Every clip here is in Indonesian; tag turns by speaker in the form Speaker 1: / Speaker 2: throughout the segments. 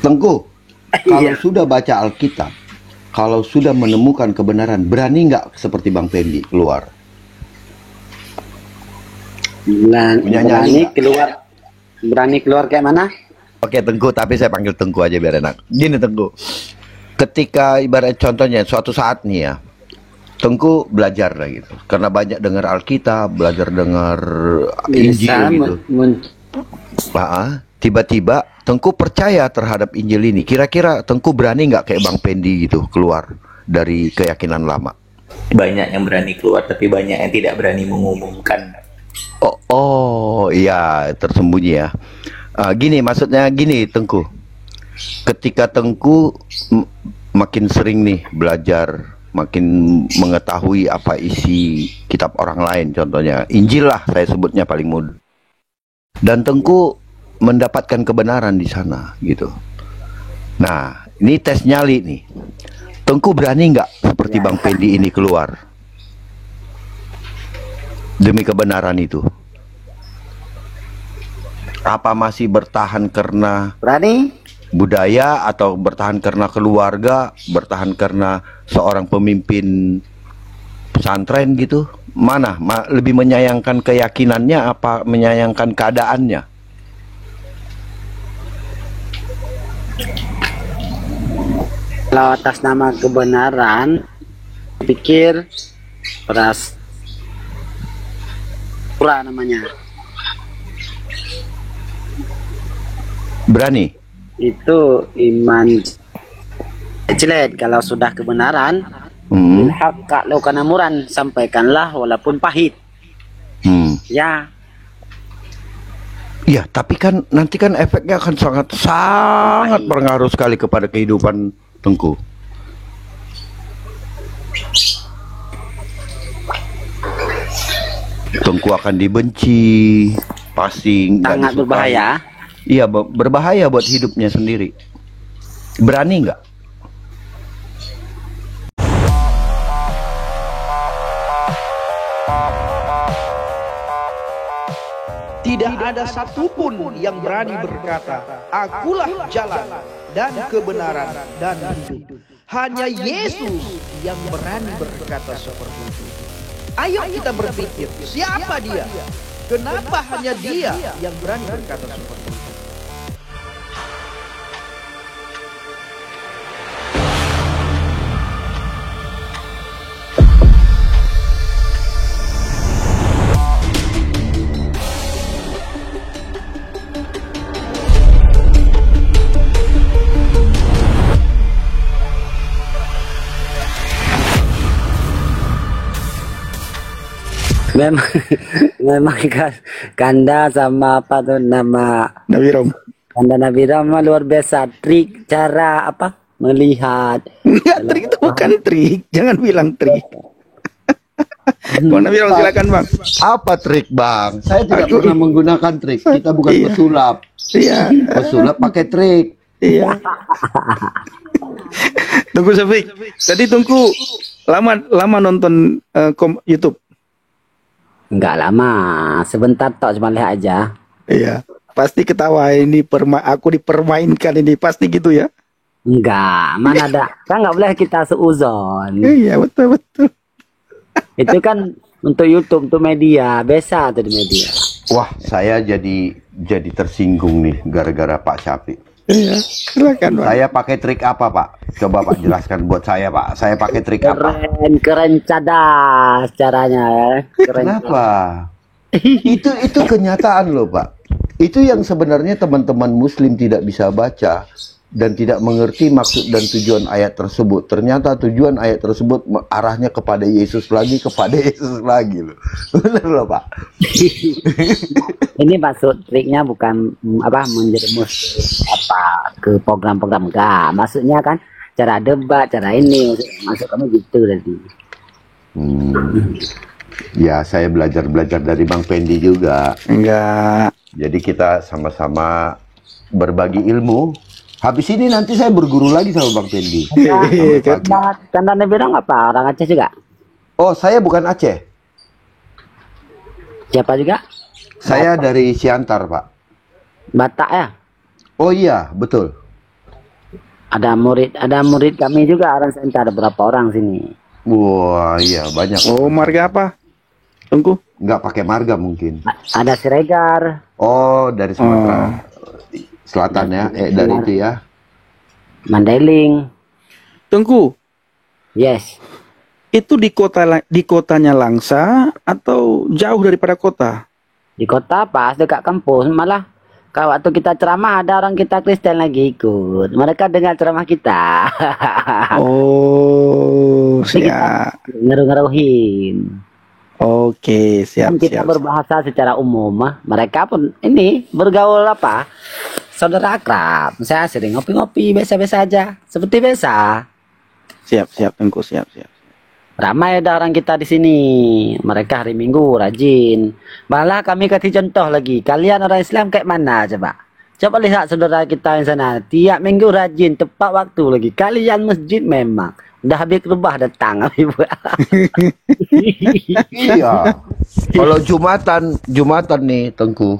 Speaker 1: Tengku, kalau
Speaker 2: Iya.
Speaker 1: sudah baca Alkitab, kalau sudah menemukan kebenaran, berani nggak seperti Bang Pendi keluar? Punya nyali nggak?
Speaker 2: Berani keluar kayak mana?
Speaker 1: Oke Tengku, tapi saya panggil Tengku aja biar enak. Gini Tengku, ketika ibarat contohnya suatu saat nih ya, Tengku belajar lah gitu, karena banyak dengar Alkitab, belajar dengar Injil
Speaker 2: Bisa
Speaker 1: gitu. Tiba-tiba Tengku percaya terhadap Injil ini. Kira-kira Tengku berani nggak kayak Bang Pendi gitu keluar dari keyakinan lama?
Speaker 3: Banyak yang berani keluar, tapi banyak yang tidak berani mengumumkan.
Speaker 1: Oh iya, tersembunyi ya. Gini maksudnya gini Tengku, ketika Tengku makin sering nih belajar, makin mengetahui apa isi kitab orang lain, contohnya Injil lah saya sebutnya paling mudah, dan Tengku mendapatkan kebenaran di sana gitu. Nah ini tes nyali nih, Tengku berani nggak seperti Bang Pendi ini keluar demi kebenaran itu? Apa masih bertahan karena
Speaker 2: Berani?
Speaker 1: budaya, atau bertahan karena keluarga, bertahan karena seorang pemimpin pesantren gitu? Mana? Lebih menyayangkan keyakinannya apa menyayangkan keadaannya?
Speaker 2: Kalau atas nama kebenaran, pikir peras pura namanya.
Speaker 1: Berani?
Speaker 2: Itu iman jelek. Kalau sudah kebenaran, hak kak lo kanamuran, sampaikanlah walaupun pahit. Ya.
Speaker 1: Iya, tapi kan nanti kan efeknya akan sangat berpengaruh sekali kepada kehidupan Tengku. Tengku akan dibenci, pasti
Speaker 2: Sangat berbahaya.
Speaker 1: Iya, berbahaya buat hidupnya sendiri. Berani nggak?
Speaker 4: Tidak ada satupun yang berani berkata, "Akulah jalan dan kebenaran dan hidup." Hanya Yesus yang berani berkata seperti itu. Ayo kita berpikir, siapa dia? Kenapa hanya dia yang berani berkata seperti itu?
Speaker 2: Memang Kanda sama apa tuh nama
Speaker 5: Nabi Rom.
Speaker 2: Kanda Nabi Rama luar biasa, trik cara apa melihat.
Speaker 5: Enggak, trik itu bukan trik, jangan bilang trik. Bang Nabi Rom, silakan Bang.
Speaker 1: Apa trik Bang? Saya tidak pernah menggunakan trik. Kita bukan pesulap.
Speaker 5: Iya.
Speaker 1: Pesulap pakai trik.
Speaker 5: Iya. Tunggu Syafiq. Tadi Tunggu lama nonton YouTube.
Speaker 2: Enggak lama, sebentar tok, cuma lihat aja.
Speaker 5: Iya. Pasti ketawa ini aku dipermainkan ini, pasti gitu ya.
Speaker 2: Enggak, mana ada. Kan nggak boleh kita seuzon.
Speaker 5: Iya, betul.
Speaker 2: Itu kan untuk YouTube, untuk media, biasa tuh di media.
Speaker 1: Wah, saya jadi tersinggung nih gara-gara Pak Syafiq.
Speaker 5: Iya, silakan Pak.
Speaker 1: Saya pakai trik apa Pak? Coba Pak jelaskan buat saya Pak. Saya pakai trik apa?
Speaker 2: Keren cadas caranya ya. Keren.
Speaker 1: Kenapa? Itu kenyataan loh Pak. Itu yang sebenarnya teman-teman Muslim tidak bisa baca dan tidak mengerti maksud dan tujuan ayat tersebut. Ternyata tujuan ayat tersebut arahnya kepada Yesus lagi loh. Benar loh Pak.
Speaker 2: Ini maksud triknya bukan menjerumus ke program-program, enggak. Maksudnya kan cara debat, cara ini, maksud kamu gitu tadi.
Speaker 1: Ya, saya belajar dari Bang Pendi juga.
Speaker 5: Enggak.
Speaker 1: Jadi kita sama-sama berbagi ilmu. Habis ini nanti saya berguru lagi sama Bang Pendi.
Speaker 2: Kanda Nabi Rama apa? Orang Aceh juga?
Speaker 1: Oh, saya bukan Aceh.
Speaker 2: Siapa juga?
Speaker 1: Saya dari Siantar, Pak.
Speaker 2: Batak ya?
Speaker 1: Oh iya, betul.
Speaker 2: Ada murid kami juga orang Senta, ada berapa orang sini.
Speaker 1: Wah, iya banyak.
Speaker 5: Oh, marga apa? Tengku.
Speaker 1: Nggak pakai marga mungkin.
Speaker 2: Ada Siregar,
Speaker 1: Oh, dari Sumatera Selatan ya. Dari itu ya.
Speaker 2: Mandailing.
Speaker 5: Tengku,
Speaker 2: Yes.
Speaker 5: itu di kotanya Langsa atau jauh daripada kota?
Speaker 2: Di kota pas dekat kampus, malah kalau waktu kita ceramah ada orang kita Kristen lagi ikut. Mereka dengar ceramah kita.
Speaker 5: Oh,
Speaker 2: Jadi
Speaker 5: siap.
Speaker 2: kita ngeruh-ngeruhin.
Speaker 5: Oke, siap,
Speaker 2: Kan kita
Speaker 5: siap.
Speaker 2: berbahasa secara umum, mereka pun ini bergaul apa? Saudara akrab. Saya sering ngopi-ngopi biasa-biasa aja, seperti biasa.
Speaker 5: Siap, siap, Tengku, siap, siap.
Speaker 2: Ramai ada orang kita di sini. Mereka hari Minggu rajin. Malah kami kasih contoh lagi. Kalian orang Islam kayak mana coba? Coba lihat saudara kita yang sana. Tiap minggu rajin, tepat waktu lagi. Kalian masjid memang. Udah habis rubah datang.
Speaker 1: Iya. Kalau Jumatan nih, Tengku.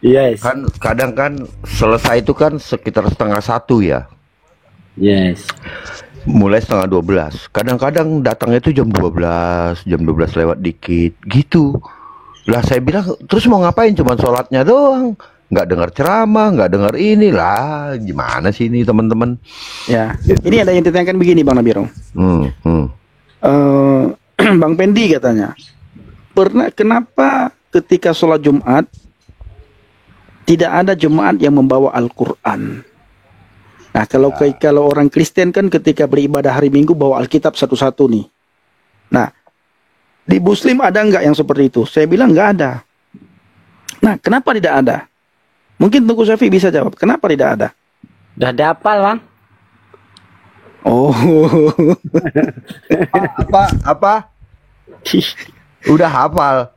Speaker 2: Yes.
Speaker 1: Kan kadang kan selesai itu kan sekitar 1:30 ya.
Speaker 2: Yes.
Speaker 1: Mulai 11:30. Kadang-kadang datangnya itu jam 12 lewat dikit gitu. Lah saya bilang, terus mau ngapain? Cuman sholatnya doang. Nggak dengar ceramah, nggak dengar ini lah. Gimana sih ini teman-teman?
Speaker 5: Ya, ini ada yang ditanyakan begini, Bang Nabiro. Bang Pendi katanya, kenapa ketika sholat Jumat tidak ada jemaat yang membawa Al-Quran? Nah, kalau orang Kristen kan ketika beribadah hari Minggu bawa Alkitab satu-satu nih. Nah, di Muslim ada nggak yang seperti itu? Saya bilang nggak ada. Nah, kenapa tidak ada? Mungkin Tengku Syafiq bisa jawab. Kenapa tidak ada?
Speaker 2: Udah dapal, Bang.
Speaker 5: Oh,
Speaker 1: Apa? Udah hafal.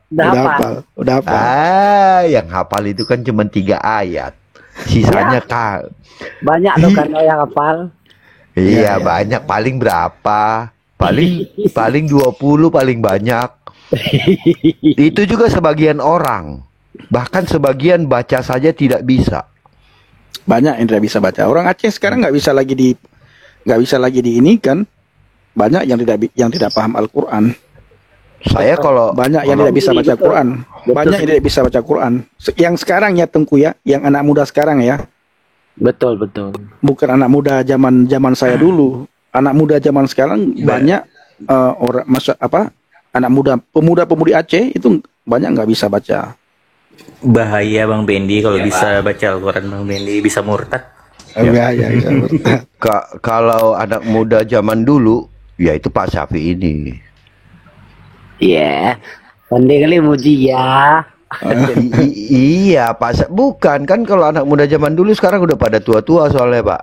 Speaker 5: udah hafal.
Speaker 1: Yang hafal itu kan cuma 3 ayat. Sisanya kan.
Speaker 2: Banyak tuh kan yang hafal.
Speaker 1: Iya, banyak. Paling berapa? Paling 20 paling banyak. Itu juga sebagian orang. Bahkan sebagian baca saja tidak bisa.
Speaker 5: Banyak yang tidak bisa baca. Orang Aceh sekarang nggak bisa lagi di ini kan. Banyak yang tidak paham Al-Quran.
Speaker 1: Saya kalau
Speaker 5: Banyak yang tidak bisa baca Quran. Banyak yang tidak bisa baca Quran. Yang sekarang ya Tengku ya, yang anak muda sekarang ya.
Speaker 2: Betul.
Speaker 5: Bukan anak muda zaman saya dulu. Anak muda zaman sekarang banyak anak muda, pemuda-pemudi Aceh itu banyak nggak bisa baca.
Speaker 3: Bahaya Bang Bendi kalau bisa baca Al-Quran Bang Bendi, bisa murtad.
Speaker 5: Ya.
Speaker 1: kalau anak muda zaman dulu, ya itu Pak Syafi'i ini.
Speaker 2: Iya. Pandai kali muji ya.
Speaker 1: Iya, bukan kan kalau anak muda zaman dulu sekarang udah pada tua-tua soalnya, Pak.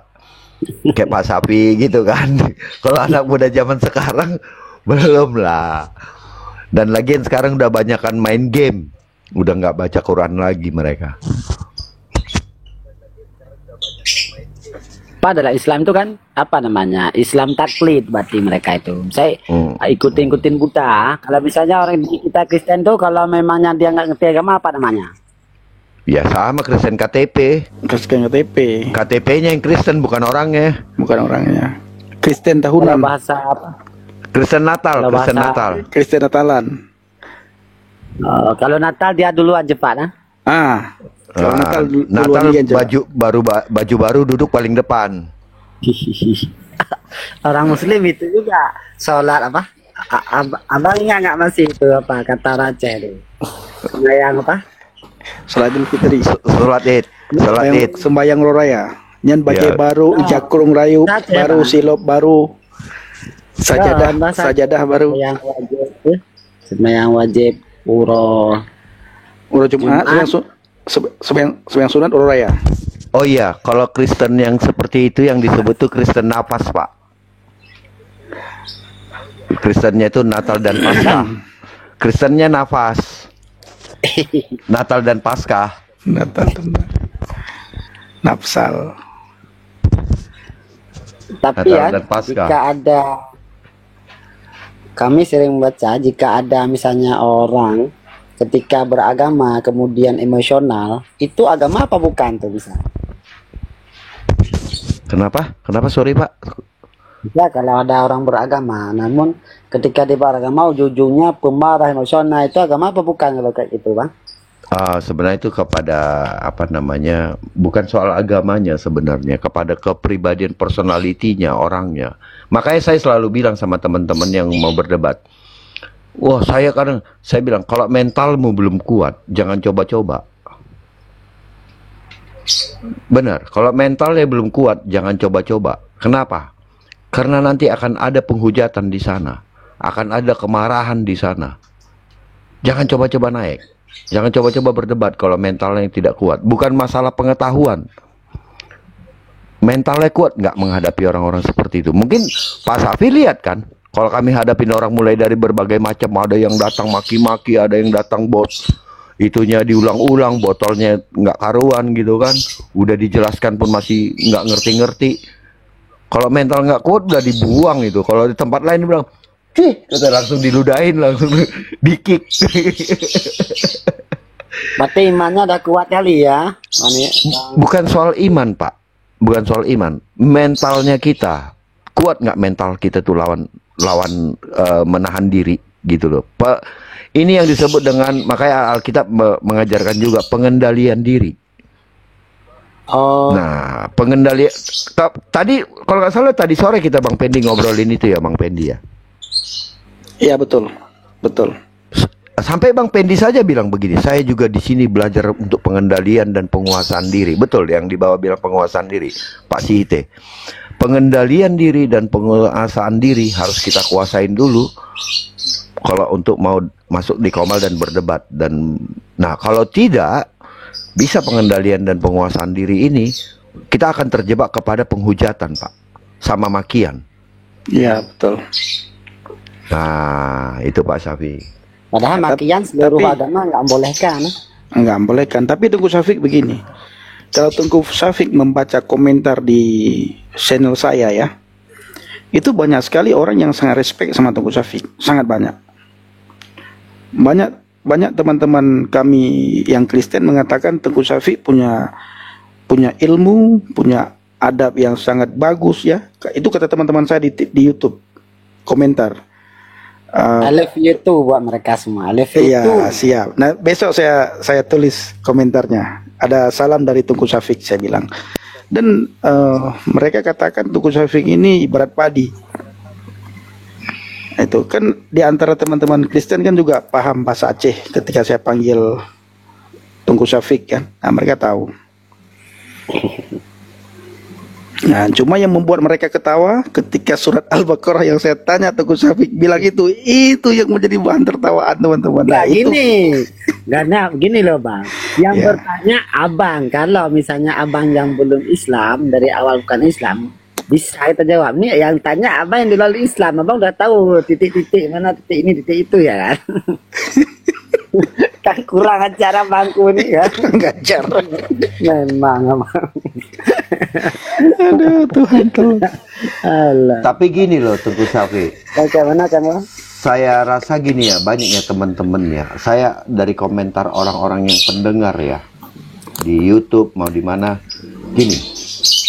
Speaker 1: Kayak Pak Sapi gitu kan. Kalau anak muda zaman sekarang belum lah. Dan lagian sekarang udah banyakan main game. Udah nggak baca Quran lagi mereka.
Speaker 2: Padahal Islam itu kan apa namanya? Islam taklid berarti mereka itu. Saya ikutin buta. Kalau misalnya orang di kita Kristen tuh kalau memangnya dia nggak ngerti agama apa namanya?
Speaker 1: Ya sama Kristen KTP.
Speaker 5: Kristen KTP.
Speaker 1: KTP-nya yang Kristen bukan orangnya.
Speaker 5: Bukan orangnya. Kristen
Speaker 2: Kalau
Speaker 5: tahunan.
Speaker 2: bahasa apa?
Speaker 1: Kristen Natal,
Speaker 2: Kalau
Speaker 1: Kristen
Speaker 2: bahasa-
Speaker 1: Natal.
Speaker 5: Kristen Natalan.
Speaker 2: Kalau Natal dia duluan cepat, nah.
Speaker 5: Kalau Natal
Speaker 1: Natal
Speaker 5: duluan dia aja.
Speaker 1: baju baru duduk paling depan.
Speaker 2: Orang Muslim itu juga sholat apa? Abang ingat nggak masih itu apa kata Raja itu? Yang apa?
Speaker 5: Salat Idul Fitri.
Speaker 1: Sholat Id.
Speaker 5: Sembayang Roraya. Nyan
Speaker 1: Ya.
Speaker 5: bajai baru, jakrung rayu,
Speaker 2: Raja,
Speaker 5: baru
Speaker 2: Bang.
Speaker 5: silop baru. Sajadah baru.
Speaker 2: Yang wajib, yang wajib puro.
Speaker 5: Udah Jumat, sembahyang sunat Uro Raya.
Speaker 1: Oh iya, kalau Kristen yang seperti itu yang disebut tuh Kristen nafas, Pak. Kristennya itu Natal dan Paskah. Kristennya nafas. Natal dan Paskah.
Speaker 5: Natal Nafsal.
Speaker 2: Tapi
Speaker 1: Natal
Speaker 2: ya,
Speaker 1: dan Paskah.
Speaker 2: jika ada kami sering membaca jika ada misalnya orang ketika beragama kemudian emosional, itu agama apa bukan tuh bisa?
Speaker 1: Kenapa? Kenapa sorry Pak?
Speaker 2: Ya kalau ada orang beragama, namun ketika dia beragama ujung-ujungnya pemarah emosional, itu agama apa bukan kalau kayak gitu bang?
Speaker 1: Sebenarnya itu kepada apa namanya, bukan soal agamanya sebenarnya, kepada kepribadian personalitinya orangnya. Makanya saya selalu bilang sama teman-teman yang mau berdebat, wah saya bilang kalau mentalmu belum kuat jangan coba-coba. Benar, kalau mentalnya belum kuat jangan coba-coba. Kenapa? Karena nanti akan ada penghujatan di sana, akan ada kemarahan di sana. Jangan coba-coba naik. Jangan coba-coba berdebat kalau mentalnya tidak kuat. Bukan masalah pengetahuan. Mentalnya kuat nggak menghadapi orang-orang seperti itu. Mungkin Pak Safi lihat kan, kalau kami hadapin orang mulai dari berbagai macam, ada yang datang maki-maki, ada yang datang bos, itunya diulang-ulang, botolnya nggak karuan gitu kan. Udah dijelaskan pun masih nggak ngerti-ngerti. Kalau mental nggak kuat udah dibuang itu. Kalau di tempat lain bilang, kata langsung diludahin, langsung di-kick.
Speaker 2: Berarti imannya udah kuat kali ya?
Speaker 1: Bukan soal iman Pak, bukan soal iman. Mentalnya kita kuat nggak, mental kita tuh lawan menahan diri gitu loh. Pak, ini yang disebut dengan, makanya Alkitab mengajarkan juga pengendalian diri.
Speaker 2: Oh.
Speaker 1: Nah, pengendalian tadi kalau nggak salah tadi sore kita Bang Pendi ngobrolin itu ya Bang Pendi ya.
Speaker 5: Iya betul, betul.
Speaker 1: Sampai Bang Pendi saja bilang begini, saya juga di sini belajar untuk pengendalian dan penguasaan diri. Betul yang di bawah bilang penguasaan diri, Pak Sihite. Pengendalian diri dan penguasaan diri harus kita kuasain dulu kalau untuk mau masuk di Komal dan berdebat. Dan nah, kalau tidak bisa pengendalian dan penguasaan diri ini, kita akan terjebak kepada penghujatan Pak, sama makian.
Speaker 5: Iya betul.
Speaker 1: Nah, itu Pak Syafi.
Speaker 2: Padahal makian seluruh agama nggak bolehkan.
Speaker 5: Nggak bolehkan. Tapi Tengku Syafiq begini, kalau Tengku Syafiq membaca komentar di channel saya ya, itu banyak sekali orang yang sangat respect sama Tengku Syafiq, sangat banyak. Banyak teman-teman kami yang Kristen mengatakan Tengku Syafiq punya ilmu, punya adab yang sangat bagus ya. Itu kata teman-teman saya di YouTube komentar.
Speaker 2: I love you too buat mereka semua. I love you
Speaker 5: Iya,
Speaker 2: too.
Speaker 5: siap. Nah, besok saya tulis komentarnya. Ada salam dari Tengku Syafiq, saya bilang. Dan mereka katakan Tengku Syafiq ini ibarat padi. Itu kan di antara teman-teman Kristen kan juga paham bahasa Aceh ketika saya panggil Tengku Syafiq kan. Nah, mereka tahu. Nah, cuma yang membuat mereka ketawa ketika surat Al-Baqarah yang saya tanya Tengku Syafiq bilang itu yang menjadi bahan tertawaan teman-teman. Nah, itu
Speaker 2: Karena gini loh bang, yang bertanya abang, kalau misalnya abang yang belum Islam dari awal bukan Islam, bisa kita jawab. Nih yang tanya abang yang dilalui Islam, abang udah tahu titik-titik mana titik ini titik itu ya kan? Kan kurang acara bangku nih kan?
Speaker 5: ngajar.
Speaker 2: Memang abang.
Speaker 5: Aduh Tuhan.
Speaker 2: Alah.
Speaker 1: Tapi gini loh Tengku Syafi,
Speaker 2: Bagaimana kan bang?
Speaker 1: saya rasa gini ya, banyaknya teman-teman ya, saya dari komentar orang-orang yang pendengar ya di YouTube mau di mana, gini,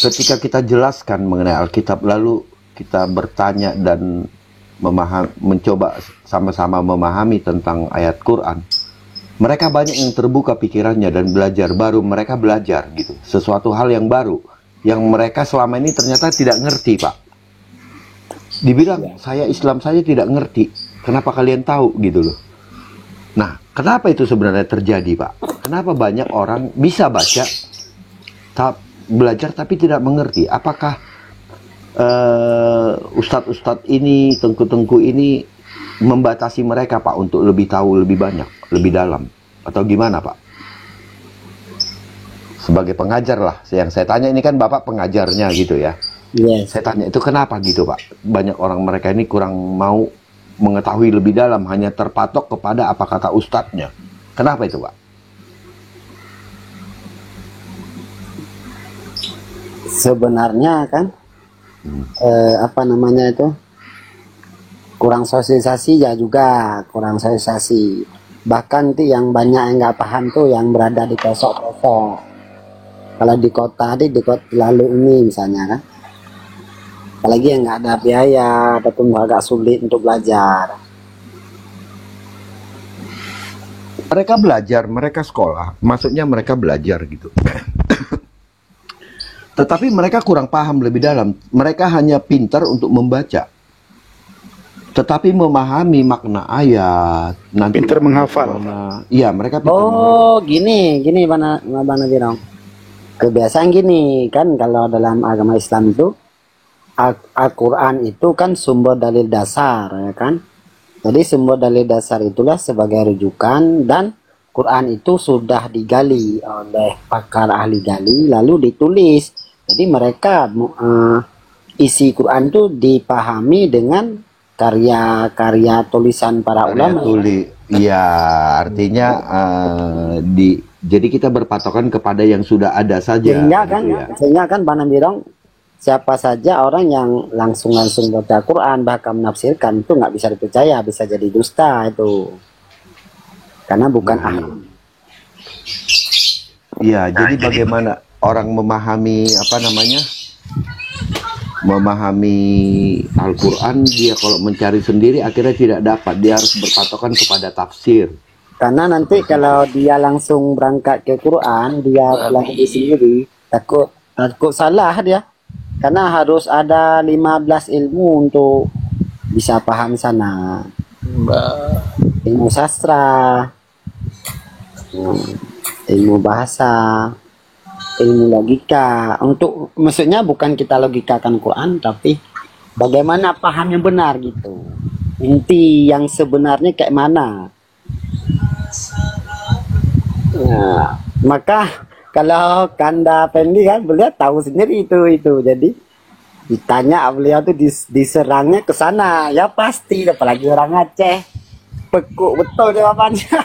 Speaker 1: ketika kita jelaskan mengenai Alkitab lalu kita bertanya dan mencoba sama-sama memahami tentang ayat Quran, mereka banyak yang terbuka pikirannya dan belajar baru, mereka belajar gitu, sesuatu hal yang baru yang mereka selama ini ternyata tidak ngerti Pak. Dibilang saya Islam saja tidak ngerti, kenapa kalian tahu gitu loh. Nah, kenapa itu sebenarnya terjadi Pak? Kenapa banyak orang bisa baca, belajar tapi tidak mengerti? Apakah ustadz-ustadz ini, tengku-tengku ini membatasi mereka Pak untuk lebih tahu lebih banyak, lebih dalam, atau gimana Pak? Sebagai pengajar lah, yang saya tanya ini kan Bapak pengajarnya gitu ya.
Speaker 2: Yes.
Speaker 1: Saya tanya itu kenapa gitu Pak? Banyak orang mereka ini kurang mau mengetahui lebih dalam, hanya terpatok kepada apa kata ustadznya. Kenapa itu Pak?
Speaker 2: Sebenarnya kan apa namanya itu, kurang sosialisasi ya, juga kurang sosialisasi. Bahkan itu yang banyak yang nggak paham tuh yang berada di pelosok-pelosok. Kalau di kota di kota lalu ini misalnya kan, apalagi yang nggak ada biaya ataupun agak sulit untuk belajar.
Speaker 1: Mereka belajar, mereka sekolah, maksudnya mereka belajar gitu. Tetapi mereka kurang paham lebih dalam. Mereka hanya pintar untuk membaca. Tetapi memahami makna ayat, nanti
Speaker 5: Pintar menghafal.
Speaker 1: Iya, mereka pintar
Speaker 2: Oh, gini Bang Nabi Rong. Kebiasaan gini kan, kalau dalam agama Islam itu Al-Quran itu kan sumber dalil dasar, ya kan? Jadi sumber dalil dasar itulah sebagai rujukan, dan Quran itu sudah digali oleh pakar ahli gali lalu ditulis. Jadi mereka isi Quran itu dipahami dengan karya-karya tulisan para ulama.
Speaker 1: Iya, artinya jadi kita berpatokan kepada yang sudah ada saja.
Speaker 2: Sehingga kan Bang Nabirong, siapa saja orang yang langsung baca Quran bahkan menafsirkan itu nggak bisa dipercaya, bisa jadi dusta itu, karena bukan ahli.
Speaker 1: Iya, jadi bagaimana orang memahami memahami Al-Quran, dia kalau mencari sendiri akhirnya tidak dapat, dia harus berpatokan kepada tafsir.
Speaker 2: Karena nanti kalau dia langsung berangkat ke Quran, dia pelajari sendiri, takut salah dia. Karena harus ada 15 ilmu untuk bisa paham sana. Ilmu sastra, ilmu bahasa, ilmu logika. Untuk maksudnya bukan kita logikakan Quran, tapi bagaimana paham yang benar gitu. Inti yang sebenarnya kayak mana. Nah, maka kalau Kanda Pendi kan beliau tahu sendiri itu. Jadi ditanya beliau tuh diserangnya ke sana. Ya pasti, apalagi orang Aceh. Pekuk betul jawabannya.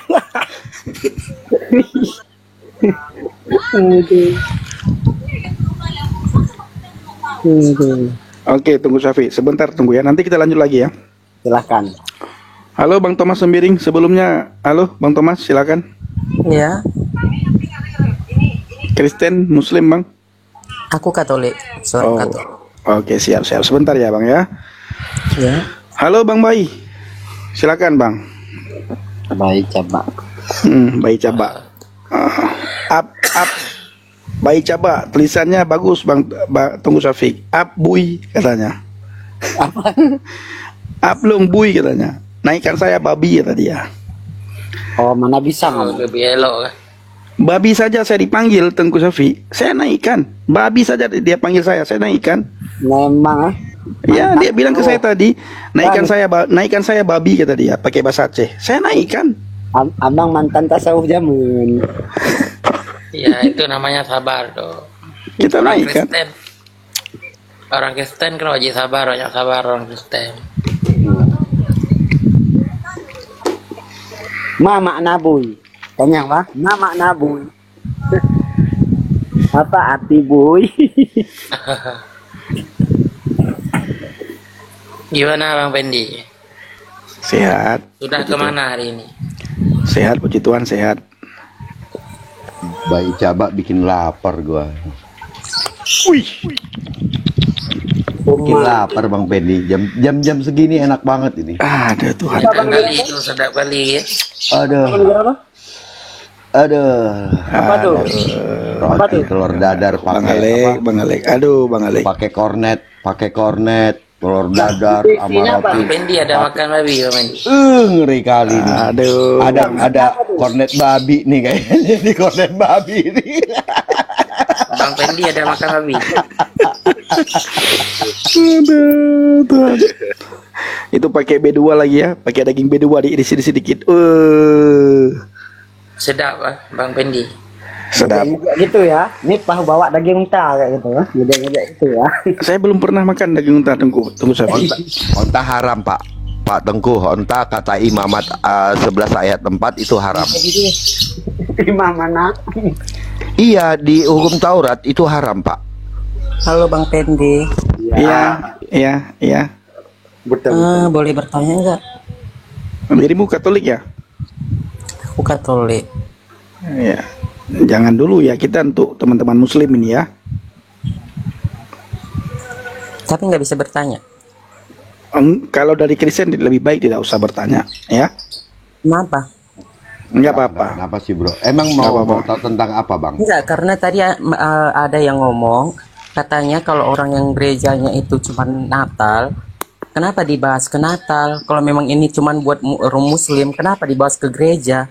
Speaker 5: Oke, tunggu Syafi. Sebentar tunggu ya. Nanti kita lanjut lagi ya.
Speaker 2: Silahkan.
Speaker 5: Halo Bang Thomas Sembiring. Sebelumnya, halo Bang Thomas, silakan.
Speaker 6: Ya,
Speaker 5: Kristen, Muslim Bang?
Speaker 6: aku Katolik, seorang Katolik.
Speaker 5: Oke, siap. Sebentar ya Bang ya.
Speaker 6: Ya,
Speaker 5: Halo Bang Bayi. Silakan Bang.
Speaker 2: Baik, coba.
Speaker 5: Bayi Caba. Up. Bayi Caba, tulisannya bagus Bang. Tunggu Syafiq. Up Bui katanya.
Speaker 2: Apa?
Speaker 5: Up long Bui katanya. Naikkan saya babi kata dia.
Speaker 2: Oh, mana bisa ngomong?
Speaker 6: lebih elok kan?
Speaker 5: Babi saja saya dipanggil Tengku Syafiq. Saya naikkan. Babi saja dia panggil saya naikkan.
Speaker 2: Memang
Speaker 5: Ya, dia bilang ke saya tadi, naikkan saya babi kata dia, pakai bahasa Aceh. Saya naikkan.
Speaker 2: Abang mantan tasawuf jamun.
Speaker 6: Ya, itu namanya sabar tuh.
Speaker 5: Kita
Speaker 6: Orang
Speaker 5: naikkan.
Speaker 6: Kristen. Orang Kristen kan wajib sabar, banyak sabar orang Kristen.
Speaker 2: Ma makna bui. Tanya apa? Ma makna bui. Apa arti bui?
Speaker 6: Gimana Bang Pendi?
Speaker 5: Sehat.
Speaker 6: Sudah kemana hari ini?
Speaker 5: Sehat, puji Tuhan sehat.
Speaker 1: Bayi Caba bikin lapar gua.
Speaker 5: Wih.
Speaker 1: Bikin lapar Bang Pendi. Jam segini enak banget ini.
Speaker 5: Ada Tuhan.
Speaker 6: Sedap kali itu, sedap kali ya.
Speaker 1: Aduh.
Speaker 2: Apa tuh?
Speaker 1: Roti telur dadar
Speaker 5: Bang
Speaker 1: pakai
Speaker 5: Alek. Aduh, Bang Alek.
Speaker 1: pakai kornet, telur dadar sama
Speaker 6: Bang
Speaker 1: roti.
Speaker 6: Pendi ada makan babi Bang Pendi.
Speaker 1: Ngeri kali nih.
Speaker 5: Aduh.
Speaker 1: Ada kornet babi nih kayaknya, di kornet babi nih.
Speaker 6: Bang Pendi ada makan babi.
Speaker 5: Aduh, Tuhan. Itu pakai B2 lagi ya, pakai daging B2 diiris sedikit.
Speaker 6: Sedap Bang Pendi.
Speaker 5: Sedap.
Speaker 2: Gitu ya. Ini pahu bawa daging unta kayak gitu ya. Ngejek gitu ya.
Speaker 5: Saya belum pernah makan daging unta, tunggu Syafiq.
Speaker 1: Onta haram, Pak. Pak Tengku, onta kata Imamat 11 ayat 4 itu haram.
Speaker 2: Imam mana?
Speaker 1: Iya, di hukum Taurat itu haram, Pak.
Speaker 6: Halo Bang Pendi.
Speaker 5: Iya.
Speaker 2: Betul.
Speaker 6: Boleh bertanya enggak?
Speaker 5: Dirimu Katolik ya?
Speaker 6: Aku Katolik.
Speaker 5: Iya. Jangan dulu ya, kita untuk teman-teman muslim ini ya.
Speaker 7: Tapi nggak bisa bertanya.
Speaker 5: Kalau dari Kristen lebih baik tidak usah bertanya ya.
Speaker 7: Kenapa?
Speaker 5: Enggak apa-apa.
Speaker 1: Kenapa sih bro? Emang
Speaker 5: Nggak
Speaker 1: mau
Speaker 5: apa-apa.
Speaker 1: tahu tentang apa bang?
Speaker 7: Enggak, karena tadi ada yang ngomong, katanya kalau orang yang gerejanya itu cuma Natal, kenapa dibahas ke Natal? Kalau memang ini cuma buat orang Muslim, kenapa dibahas ke gereja?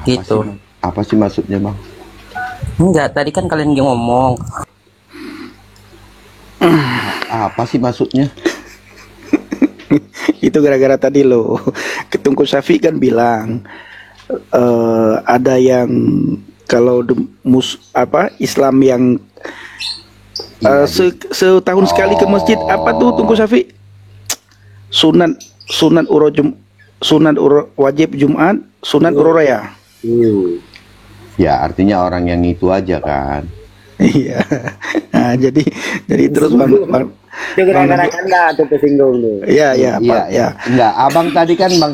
Speaker 7: Gitu.
Speaker 1: Apa sih maksudnya bang?
Speaker 7: Enggak, tadi kan kalian ngomong.
Speaker 1: Apa sih maksudnya?
Speaker 5: Itu gara-gara tadi loh. Ketungku Syafi kan bilang ada yang kalau Islam yang setahun sekali ke masjid, apa tuh Tungku Syafi? Sunat wajib Jumat, sunat uro raya.
Speaker 1: Ya artinya orang yang itu aja kan.
Speaker 5: Iya. Nah, jadi terus bang
Speaker 2: Itu gara-gara Anda tuh kesinggung tuh.
Speaker 5: Iya,
Speaker 1: Iya, iya. Enggak, abang tadi kan bang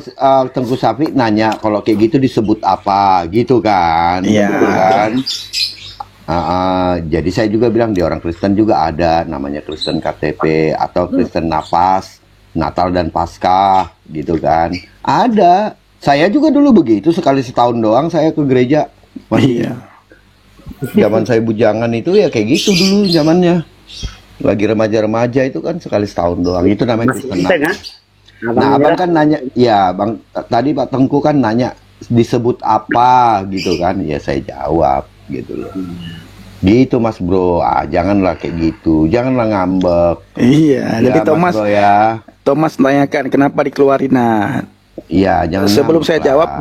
Speaker 1: Tengku Safi nanya kalau kayak gitu disebut apa, gitu kan?
Speaker 5: Iya.
Speaker 1: Gitu kan? Jadi saya juga bilang di orang Kristen juga ada namanya Kristen KTP atau Kristen Nafas, Natal dan Paskah, gitu kan? Ada. Saya juga dulu begitu, sekali setahun doang saya ke gereja.
Speaker 5: Iya.
Speaker 1: Zaman saya bujangan itu ya kayak gitu dulu zamannya. Lagi remaja-remaja itu kan sekali setahun doang. Itu namanya
Speaker 2: Masih
Speaker 1: Kristen.
Speaker 2: bisa kan?
Speaker 1: Nah, abang kan nanya, ya bang, tadi Pak Tengku kan nanya disebut apa gitu kan? Ya saya jawab gitu loh. Gitu Mas Bro, janganlah kayak gitu, janganlah ngambek.
Speaker 5: Iya,
Speaker 1: Ya,
Speaker 5: jadi
Speaker 1: Mas Bro ya.
Speaker 5: Thomas tanyakan kenapa dikeluarin. Nah,
Speaker 1: Iya, jangan.
Speaker 5: sebelum saya
Speaker 1: ngambek
Speaker 5: jawab,
Speaker 1: lah.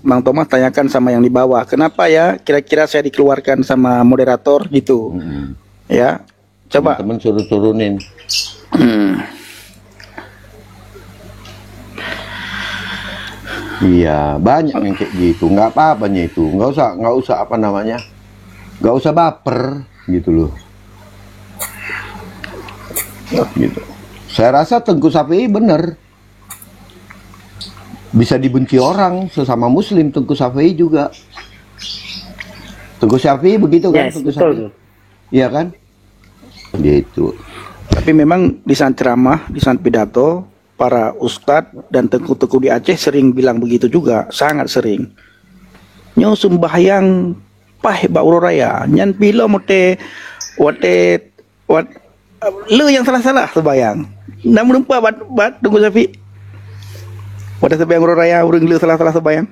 Speaker 5: Bang Thomas tanyakan sama yang di bawah, kenapa ya kira-kira saya dikeluarkan sama moderator gitu. Ya, coba.
Speaker 1: Teman-teman suruh turunin. Iya, banyak yang kayak gitu. Nggak apa-apanya itu. Nggak usah apa namanya. Nggak usah baper gitu loh. Gitu. Saya rasa Tengku Syafi'i bener. Bisa dibenci orang sesama Muslim. Tengku Syafi'i juga. Tengku Syafi'i begitu kan?
Speaker 2: Yes,
Speaker 1: Tengku
Speaker 2: betul
Speaker 1: Syafi'i.
Speaker 2: tuh.
Speaker 1: Iya kan? Gitu.
Speaker 5: Tapi memang di saat ceramah, di saat pidato, para ustadz dan tengku-tengku di Aceh sering bilang begitu juga, sangat sering. Nyo sembahyang pah bauro raya, nyan pilo mote wat lu yang salah-salah sembahyang. Namun lupa bat Tengku Syafi. Wada sembahyang uro raya urang lu salah-salah sembahyang.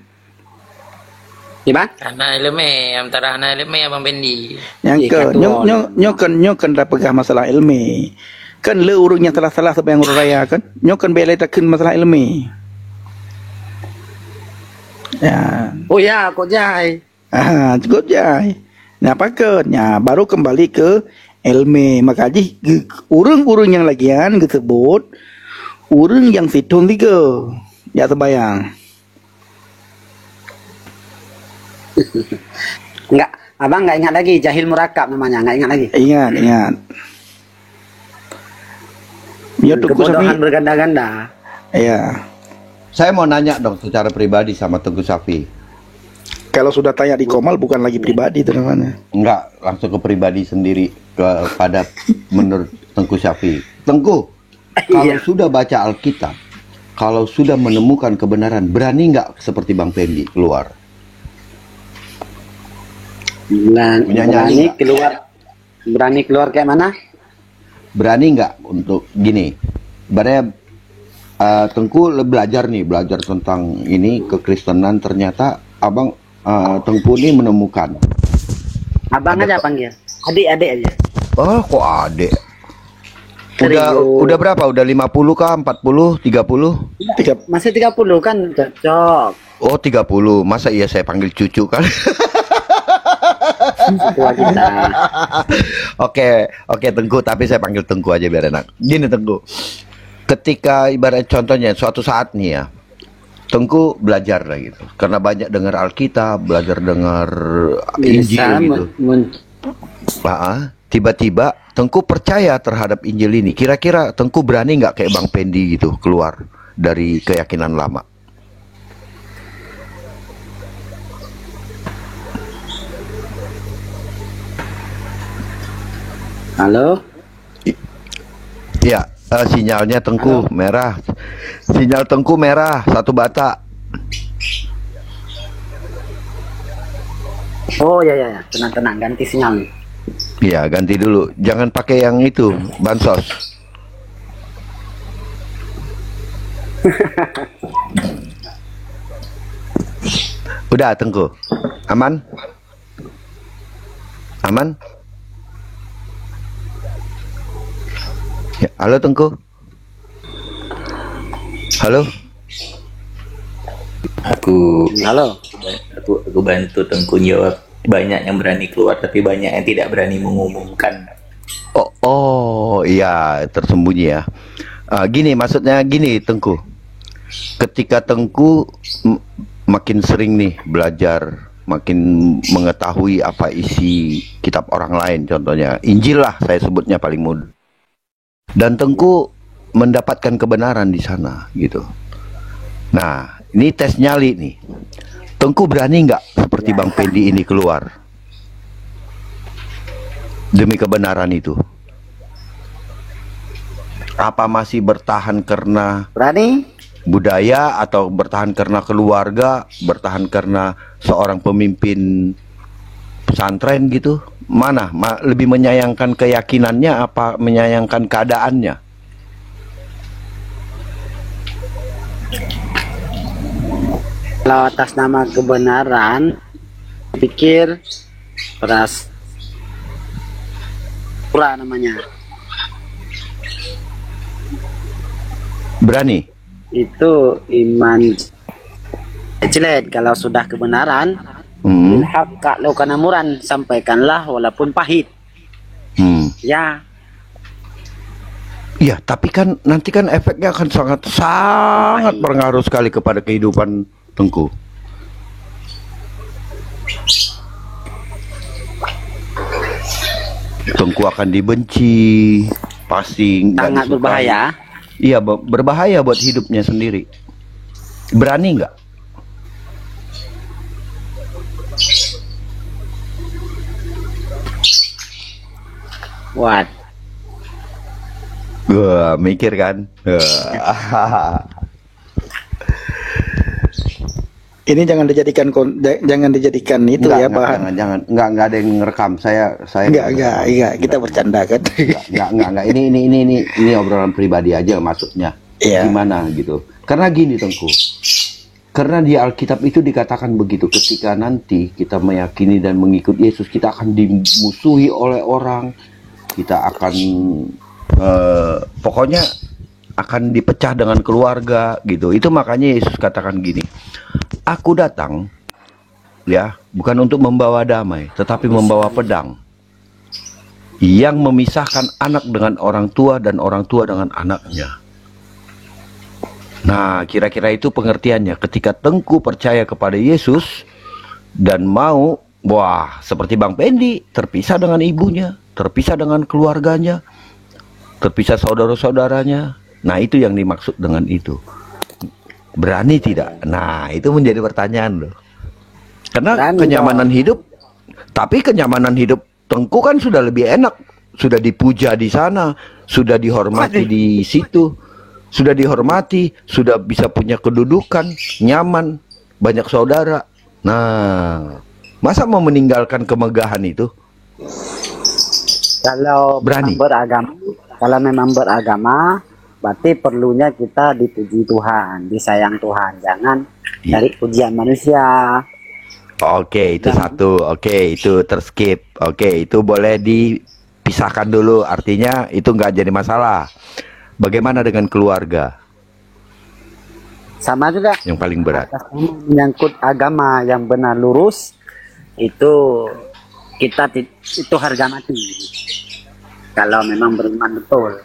Speaker 2: Gimana?
Speaker 6: Karena ilmu antara anak ilmu Abang Bendi.
Speaker 5: Nyangke, nyo kan dah pegah masalah ilmi. Kan le urang yang salah-salah sembahyang uro raya kan. Nyo kan belai takun masalah ilmi. Ya.
Speaker 2: Oh ya, kok jai.
Speaker 5: Cukup jai. Nah, paketnya baru kembali ke ilmi. Makanya urang-urang yang lagian disebut urang yang situng tiga. Ya terbayang.
Speaker 2: Enggak, abang nggak ingat lagi jahil murakab namanya, nggak ingat lagi.
Speaker 5: Ingat. Ya Tengku
Speaker 2: Kebodohan
Speaker 5: Syafi.
Speaker 2: berganda-ganda.
Speaker 5: Ya.
Speaker 1: Saya mau nanya dong secara pribadi sama Tengku Syafi'i.
Speaker 5: Kalau sudah tanya di Komal bukan lagi pribadi itu namanya.
Speaker 1: Enggak, langsung ke pribadi sendiri kepada menurut Tengku Syafi'i. Tengku, kalau sudah baca Alkitab, kalau sudah menemukan kebenaran, berani nggak seperti Bang Pendi keluar?
Speaker 2: Dan
Speaker 1: Punya
Speaker 2: berani
Speaker 1: nyali nggak?
Speaker 2: berani keluar kayak mana?
Speaker 1: Berani nggak untuk gini? Ibaratnya Tengku belajar tentang ini kekristenan, ternyata abang Tengku ini menemukan.
Speaker 2: Abang aja panggil. Adik-adik aja.
Speaker 1: Oh, kok adek?
Speaker 2: Serius.
Speaker 1: Udah berapa? Udah 50 kah? 40? 30?
Speaker 2: Masih 30 kan cocok.
Speaker 1: Oh, 30. Masa iya saya panggil cucu kan?
Speaker 2: Tua kita.
Speaker 1: Oke Tengku, tapi saya panggil Tengku aja biar enak. Gini Tengku, ketika ibarat contohnya suatu saat nih ya, Tengku belajar lah gitu, karena banyak dengar Alkitab, belajar dengar Injil gitu. Tiba-tiba Tengku percaya terhadap Injil ini. Kira-kira Tengku berani nggak kayak Bang Pendi gitu keluar dari keyakinan lama?
Speaker 2: Halo?
Speaker 1: Ya, sinyalnya Tengku merah. Sinyal Tengku merah, satu bata.
Speaker 2: Oh ya ya ya, tenang-tenang, ganti sinyal nih.
Speaker 1: Ya, ganti dulu. Jangan pakai yang itu, bansos. Udah, Tengku. Aman? Aman? Ya, halo Tengku. Halo.
Speaker 2: Halo?
Speaker 3: Aku bantu Tengku jawab. Banyak yang berani keluar, tapi banyak yang tidak berani mengumumkan.
Speaker 1: Iya, tersembunyi ya. Gini, maksudnya gini, Tengku. Ketika Tengku makin sering nih belajar, makin mengetahui apa isi kitab orang lain, contohnya Injil lah saya sebutnya paling mudah. Dan Tengku mendapatkan kebenaran di sana gitu. Nah, ini tes nyali nih. Tengku berani nggak seperti Bang Pendi ini keluar demi kebenaran itu? Apa masih bertahan karena
Speaker 2: Berani?
Speaker 1: budaya, atau bertahan karena keluarga, bertahan karena seorang pemimpin pesantren gitu? Mana lebih menyayangkan keyakinannya apa menyayangkan keadaannya?
Speaker 2: Kalau atas nama kebenaran, pikir beras pura namanya.
Speaker 1: Berani?
Speaker 2: Itu iman jelek. Kalau sudah kebenaran, hak kalau kanamuran sampaikanlah walaupun pahit. Ya.
Speaker 1: Iya, tapi kan nanti kan efeknya akan sangat berpengaruh sekali kepada kehidupan Tengku. Tengku akan dibenci, pasti
Speaker 2: Sangat berbahaya.
Speaker 1: Iya, berbahaya buat hidupnya sendiri. Berani nggak?
Speaker 2: What?
Speaker 1: Wah, mikir kan?
Speaker 5: Ini jangan dijadikan itu
Speaker 1: Enggak,
Speaker 5: ya bahan.
Speaker 1: jangan, enggak ada yang ngerekam. Saya
Speaker 5: Enggak, kita bercanda kan.
Speaker 1: Enggak. Ini obrolan pribadi aja maksudnya.
Speaker 5: Iya.
Speaker 1: Gimana gitu. Karena gini Tengku. Karena di Alkitab itu dikatakan begitu, ketika nanti kita meyakini dan mengikut Yesus, kita akan dimusuhi oleh orang. Kita akan pokoknya akan dipecah dengan keluarga gitu. Itu makanya Yesus katakan gini, aku datang ya bukan untuk membawa damai, tetapi membawa pedang yang memisahkan anak dengan orang tua dan orang tua dengan anaknya. Nah, kira-kira itu pengertiannya. Ketika Tengku percaya kepada Yesus dan mau, seperti Bang Pendi, terpisah dengan ibunya, terpisah dengan keluarganya, terpisah saudara-saudaranya. Nah, itu yang dimaksud dengan itu. Berani tidak? Nah, itu menjadi pertanyaan loh. Karena
Speaker 2: Berani
Speaker 1: kenyamanan hidup, tapi kenyamanan hidup Tengku kan sudah lebih enak, sudah dipuja di sana, sudah dihormati di situ, sudah dihormati, sudah bisa punya kedudukan, nyaman, banyak saudara. Nah, masa mau meninggalkan kemegahan itu?
Speaker 2: Kalau
Speaker 1: Berani.
Speaker 2: memang beragama, berarti perlunya kita dipuji Tuhan, disayang Tuhan, jangan cari pujian manusia.
Speaker 1: Oke, itu satu. Oke, itu terskip. Oke, itu boleh dipisahkan dulu. Artinya itu nggak jadi masalah. Bagaimana dengan keluarga?
Speaker 2: Sama juga.
Speaker 1: Yang paling berat.
Speaker 2: Menyangkut agama yang benar lurus, itu itu harga mati. Kalau memang beriman betul.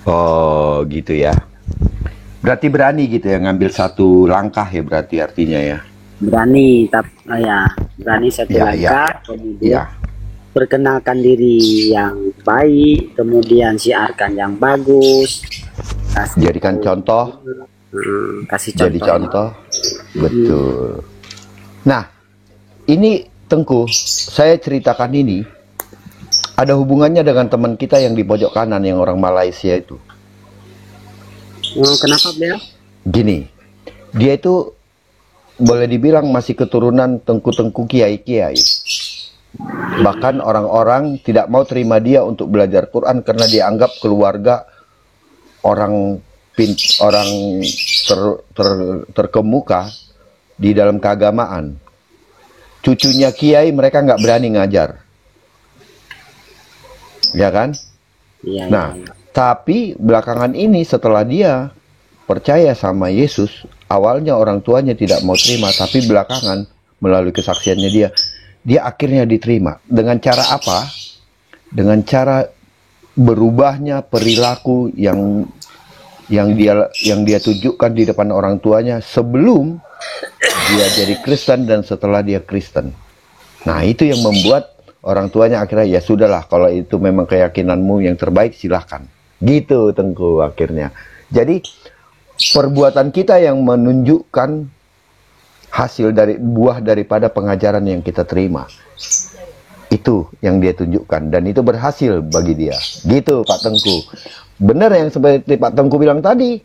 Speaker 1: Oh, gitu ya. Berarti berani gitu ya ngambil satu langkah ya, berarti artinya ya.
Speaker 2: Berani, berani satu langkah, kemudian perkenalkan diri yang baik, kemudian siarkan yang bagus,
Speaker 1: Jadikan contoh,
Speaker 2: kasih contoh.
Speaker 1: jadi contoh, betul. Nah, ini Tengku, saya ceritakan ini ada hubungannya dengan teman kita yang di pojok kanan yang orang Malaysia itu.
Speaker 2: Kenapa beliau?
Speaker 1: Gini, dia itu boleh dibilang masih keturunan tengku-tengku kiai-kiai. Bahkan orang-orang tidak mau terima dia untuk belajar Quran karena dianggap keluarga orang terkemuka di dalam keagamaan. Cucunya kiai mereka nggak berani ngajar. Ya kan?
Speaker 2: Iya,
Speaker 1: Nah, tapi belakangan ini setelah dia percaya sama Yesus, awalnya orang tuanya tidak mau terima, tapi belakangan melalui kesaksiannya dia akhirnya diterima. Dengan cara apa? Dengan cara berubahnya perilaku yang dia tunjukkan di depan orang tuanya sebelum dia jadi Kristen dan setelah dia Kristen. Nah, itu yang membuat orang tuanya akhirnya, ya sudahlah, kalau itu memang keyakinanmu yang terbaik silahkan. Gitu Tengku akhirnya. Jadi perbuatan kita yang menunjukkan hasil dari buah daripada pengajaran yang kita terima. Itu yang dia tunjukkan dan itu berhasil bagi dia. Gitu Pak Tengku. Benar yang seperti Pak Tengku bilang tadi.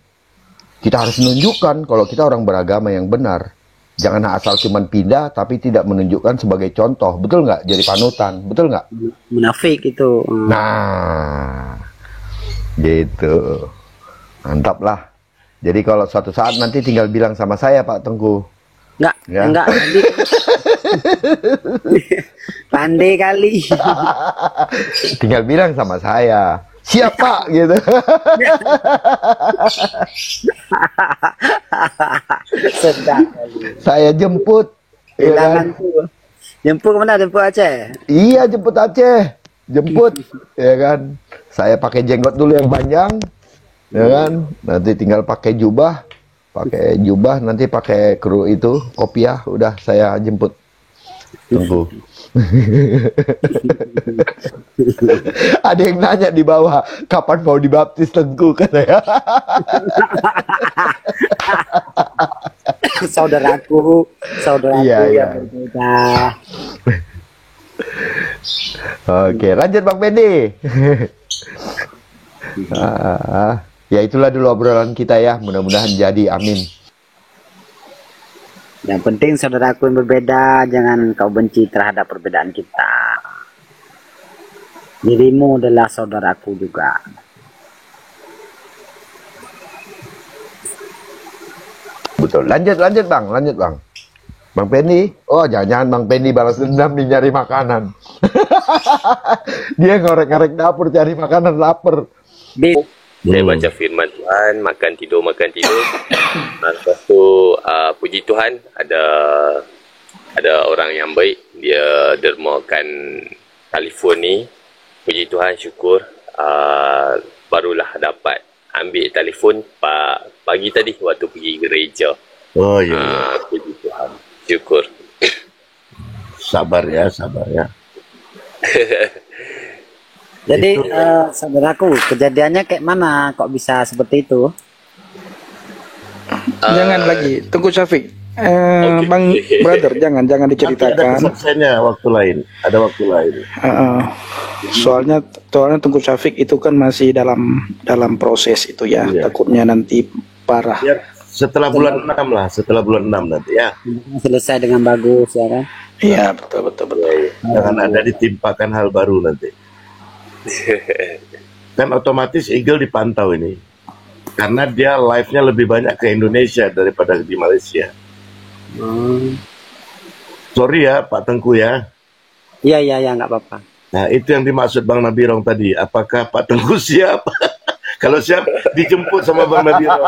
Speaker 1: Kita harus menunjukkan kalau kita orang beragama yang benar. Jangan asal cuman pindah tapi tidak menunjukkan sebagai contoh. Betul nggak? Jadi panutan. Betul nggak?
Speaker 2: Munafik itu.
Speaker 1: Nah, gitu. Mantap lah. Jadi kalau suatu saat nanti tinggal bilang sama saya Pak Tengku.
Speaker 2: Enggak,
Speaker 1: Ya.
Speaker 2: enggak. Pandai kali.
Speaker 1: Tinggal bilang sama saya. Siap Pak gitu.
Speaker 2: Sedap kali.
Speaker 1: Saya jemput. Ya kan?
Speaker 2: Bilangan tuh. Jemput kemana? Jemput Aceh.
Speaker 1: Iya, jemput Aceh. Jemput. Ya kan. Saya pakai jenggot dulu yang panjang. Ya kan. Nanti tinggal pakai jubah. Nanti pakai kru itu kopiah. Udah saya jemput. Tunggu. Ada yang nanya di bawah, kapan mau dibaptis Tengku katanya.
Speaker 2: Saudaraku
Speaker 1: Iya, iya.
Speaker 2: yang berbeda.
Speaker 1: Oke, lanjut Bang Pendi. Ya itulah dulu obrolan kita ya, mudah-mudahan jadi, amin.
Speaker 2: Yang penting saudaraku yang berbeda, jangan kau benci terhadap perbedaan kita. Dirimu adalah saudaraku juga.
Speaker 1: Betul. Lanjut Bang. Bang Pendi. Oh, jangan Bang Pendi balas dendam nih nyari makanan. Dia ngorek-ngorek dapur cari makanan, lapar.
Speaker 8: Saya baca firman Tuhan, makan tidur. Lepas tu puji Tuhan, ada orang yang baik, dia dermakan telefon ni. Puji Tuhan, syukur. Barulah dapat ambil telefon pagi tadi waktu pergi gereja.
Speaker 9: Oh ya.
Speaker 8: Puji Tuhan, syukur.
Speaker 9: Sabar ya.
Speaker 2: Jadi saudaraku, kejadiannya kayak mana kok bisa seperti itu?
Speaker 5: Jangan lagi, Tengku Syafiq. Bang brother, jangan
Speaker 9: Nanti ada
Speaker 5: diceritakan.
Speaker 9: kesaksiannya waktu lain. Ada waktu lain.
Speaker 5: Soalnya Tengku Syafiq itu kan masih dalam proses itu ya.
Speaker 9: Iya.
Speaker 5: Takutnya nanti parah.
Speaker 9: Biar setelah bulan 6 lah, setelah bulan 6 nanti ya.
Speaker 2: Selesai dengan bagus ya kan?
Speaker 5: Iya, betul.
Speaker 9: Jangan ada ditimpakan hal baru nanti. Kan otomatis Eagle dipantau ini. Karena dia live-nya lebih banyak ke Indonesia daripada di Malaysia. Sorry ya Pak Tengku ya.
Speaker 2: Iya, nggak apa-apa.
Speaker 9: Nah itu yang dimaksud Bang Nabirong tadi. Apakah Pak Tengku siap? Kalau siap dijemput sama Bang Nabirong.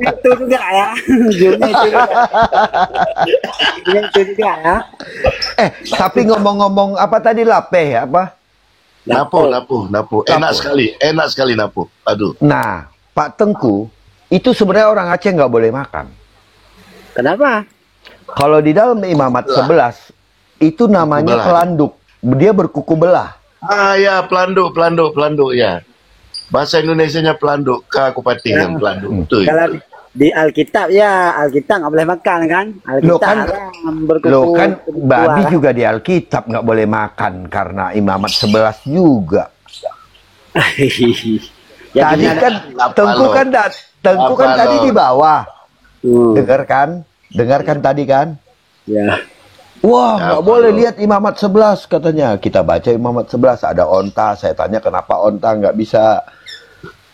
Speaker 2: Itu juga ya. Ujungnya itu juga ya.
Speaker 1: Tapi ngomong-ngomong apa tadi, lapeh apa?
Speaker 9: Napo. Enak sekali napo. Aduh.
Speaker 1: Nah, Pak Tengku, itu sebenarnya orang Aceh nggak boleh makan.
Speaker 2: Kenapa?
Speaker 1: Kalau di dalam Imamat 11, itu namanya
Speaker 9: belah.
Speaker 1: pelanduk. Dia berkuku belah.
Speaker 9: Ah ya, pelanduk ya. Bahasa Indonesianya pelanduk, Kakupatingan pelanduk. Betul.
Speaker 2: Di Alkitab ya, Alkitab nggak boleh makan kan?
Speaker 1: Lo
Speaker 2: Alkitab
Speaker 1: kan,
Speaker 2: haram berkuku.
Speaker 1: lo kan
Speaker 2: berkuku
Speaker 1: babi
Speaker 2: haram.
Speaker 1: juga di Alkitab nggak boleh makan karena imamat 11 juga.
Speaker 2: Ya,
Speaker 1: Tadi
Speaker 2: gimana?
Speaker 1: kan
Speaker 9: Apa
Speaker 1: Tengku
Speaker 9: lo?
Speaker 1: kan Tengku kan
Speaker 9: Apa
Speaker 1: tadi
Speaker 9: lo?
Speaker 1: di bawah.
Speaker 2: Hmm,
Speaker 1: Dengarkan tadi kan?
Speaker 2: ya.
Speaker 1: Wah, nggak
Speaker 9: Apa
Speaker 1: boleh
Speaker 9: lo?
Speaker 1: lihat imamat 11 katanya. Kita baca imamat 11 ada onta. Saya tanya kenapa onta nggak bisa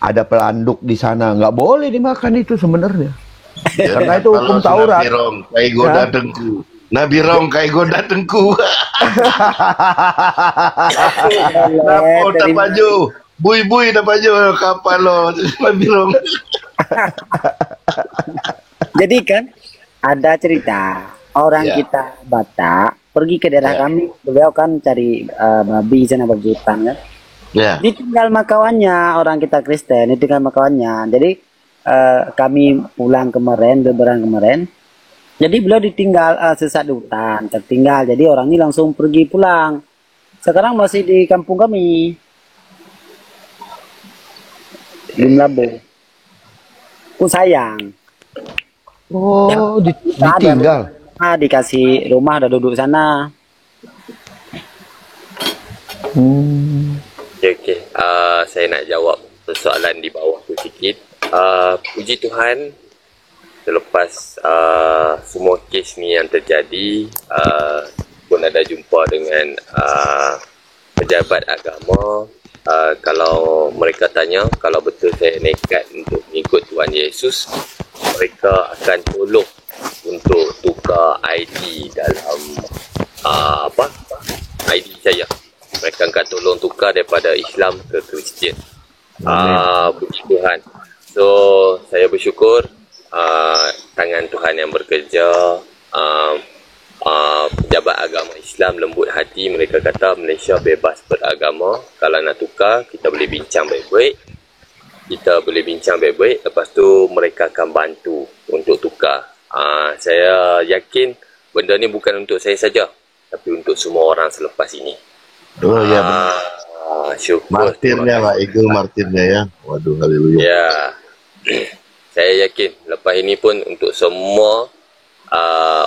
Speaker 1: ada pelanduk di sana. Nggak boleh dimakan itu sebenarnya. Karena itu hukum
Speaker 9: Kalau
Speaker 1: Taurat.
Speaker 9: Nabi Rong, kayak goda
Speaker 1: Ya.
Speaker 9: Tengku. Nabi Rong kayak goda Tengku. Napo tak baju. Bui-bui tak baju kapal lo. Nabi Rong.
Speaker 2: Jadi kan ada cerita orang
Speaker 9: Ya.
Speaker 2: kita Batak pergi ke daerah
Speaker 9: Ya.
Speaker 2: kami, beliau kan cari babi sana berjutaan kan.
Speaker 9: Ya.
Speaker 2: Ditinggal makawannya, orang kita Kristen ditinggal makawannya. Jadi kami pulang kemarin, lebaran kemarin. Jadi beliau ditinggal sesat di hutan, tertinggal. Jadi orang ini langsung pergi pulang. Sekarang masih di kampung kami, di Melabu. Aku sayang.
Speaker 1: Oh, ditinggal.
Speaker 2: Dikasih rumah, udah duduk sana.
Speaker 8: Okey. Saya nak jawab persoalan di bawah tu sikit. Puji Tuhan, selepas semua kes ni yang terjadi, pun ada jumpa dengan pejabat agama. Kalau mereka tanya, kalau betul saya nekat untuk mengikut Tuhan Yesus, mereka akan tolong untuk tukar ID dalam ID saya. Mereka akan tolong tukar daripada Islam ke Kristian. Puji Tuhan. So, saya bersyukur tangan Tuhan yang bekerja. Pejabat agama Islam lembut hati. Mereka kata Malaysia bebas beragama. Kalau nak tukar, kita boleh bincang baik-baik. Lepas tu mereka akan bantu untuk tukar. Saya yakin benda ni bukan untuk saya saja, tapi untuk semua orang selepas ini.
Speaker 9: Oh ya.
Speaker 8: Syukur.
Speaker 9: Martirnya Pak Ego, martirnya ya. Waduh, haleluya.
Speaker 8: Ya. Saya yakin lepas ini pun untuk semua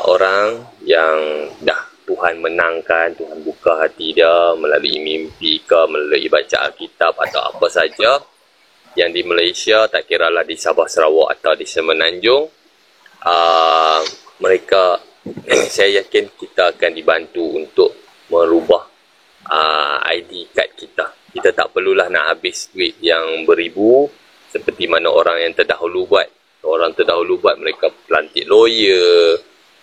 Speaker 8: orang yang dah Tuhan menangkan, Tuhan buka hati dia melalui mimpi ke, melalui baca Alkitab atau apa saja yang di Malaysia, tak kiralah di Sabah, Sarawak atau di Semenanjung, mereka saya yakin kita akan dibantu untuk merubah ID kad kita. Kita tak perlulah nak habis duit yang beribu seperti mana orang yang terdahulu buat. Orang terdahulu buat, mereka pelantik lawyer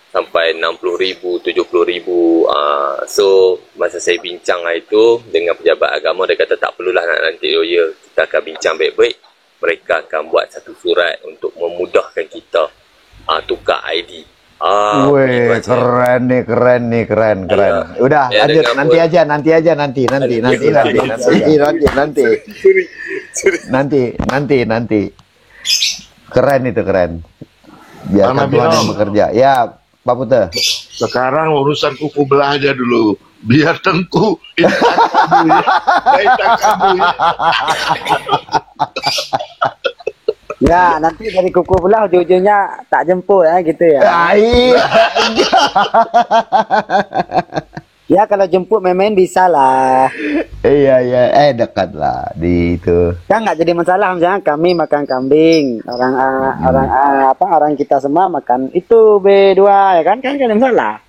Speaker 8: sampai 60,000, 70,000. So masa saya bincang hari tu dengan pejabat agama, dia kata tak perlulah nak lantik lawyer, kita akan bincang baik-baik. Mereka akan buat satu surat untuk memudahkan kita tukar ID.
Speaker 1: Weh, keren nih.
Speaker 8: Ya.
Speaker 1: Udah,
Speaker 8: Ya,
Speaker 1: lanjut.
Speaker 8: dengan
Speaker 1: Nanti aja, nanti. Keren itu, keren. Biarkan
Speaker 9: Mana
Speaker 1: Tuhan yang
Speaker 9: bilang?
Speaker 1: bekerja. Ya, Pak Putra.
Speaker 9: Sekarang urusan kuku belah aja dulu. Biar Tengku ini tak kabur ya. Baik tak kabur ya.
Speaker 2: Ya, nanti dari kuku belah ujung-ujungnya tak jemput gitu ya. Ya, kalau jemput main-main bisa lah.
Speaker 1: Iya. Dekat lah di itu.
Speaker 2: Kan nggak jadi masalah, misalnya kami makan kambing, orang kita semua makan itu B2 ya kan ada masalah.